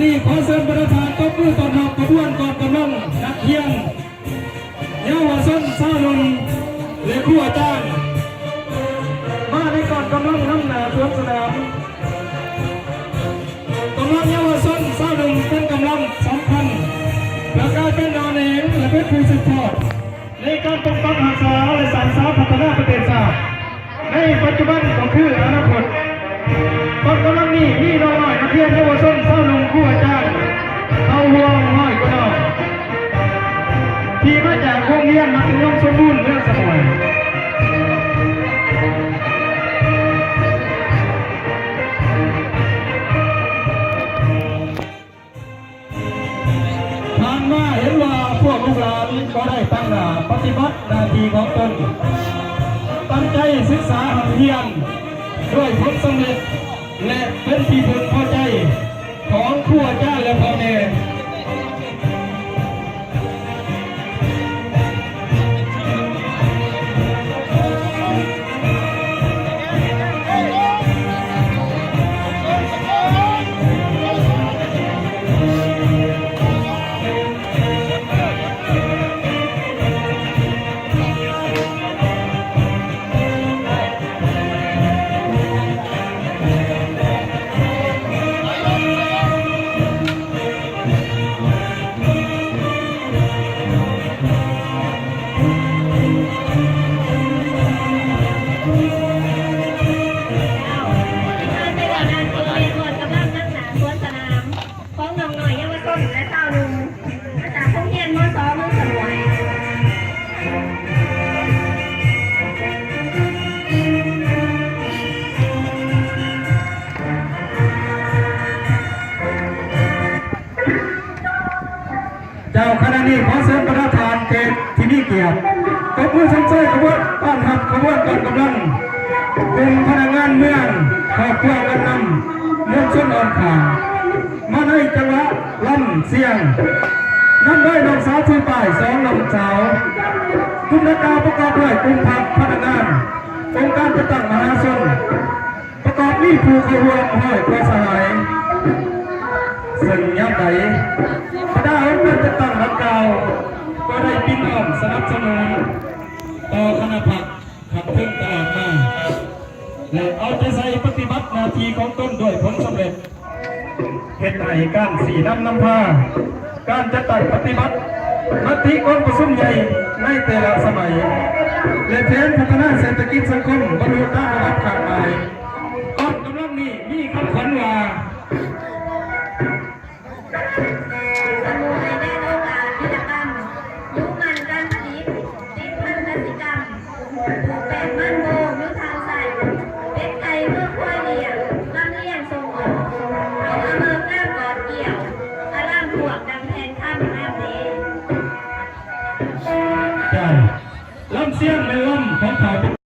นี้ขอเชิญประธานตบมือต้อนรับขบวนกองกำลังนักเรียนเยาวชนชาวนุ่มและครูอาจารย์มาในกองกำลังน้ำหนาสวนสนามกำลังเยาวชนชาวนุ่มเป็นกำลังสำคัญและการเป็นนอนเองและเป็นผู้สืบทอดในการปกปักรักษาและสานสร้างพัฒนาประเทศชาติในปัจจุบันก็คืออนาคตกองกำลังนี้มีน้องน้อยนักเรียนเยาวชนชาวนุ่มครูอาจารย์เข้าห่วงน้อยก็น้อยที่มาจากโรงเรียนมัธยมสมบูรณ์เมืองสมุยผ่านมาเห็นว่าพวกลูกหลานก็ได้ตั้งหน้าปฏิบัติหน้าที่ของตนตั้งใจศึกษาเรียนด้วยผลสำเร็จและเป็นที่พึงพอใจของครูอาจารย์และพ่อแม่เจ้าคณะนี้ขอเสริมประธานเกตที่มีเกียรติตบมือชมเชยขบวนต้อนรับขบวนกองกำลังเป็นพนักงานเมืองครอบครัวกันนำมวลชนอ่อนขางมาในจังหวะล่ำเสียงนำด้วยน้องสาวที่ป้ายสองลำสาวกลุ่มนักการประกอบด้วยกลุ่มพักพนักงานองค์การจัดตั้งมหาชนประกอบมีผู้ขบวนห้อยกระสายซึ่งย่ำไหนพระดาวเพื่อจะตั้งรักเก่าก็ได้ปินอ้อมสนับสนุนต่อคณะผักขับเคลื่อนตลอดมาและเอาใจใส่ปฏิบัติหน้าที่ของตนด้วยผลสำเร็จเหตุไหนการสีน้ำพาการจัดตั้งปฏิบัติมติองค์ประชุมใหญ่ในแต่ละสมัยและแผนพัฒนาเศรษฐกิจสังคมบรรลุตามระดับขาดหมายกองกำลังนี้มีคำขวัญว่า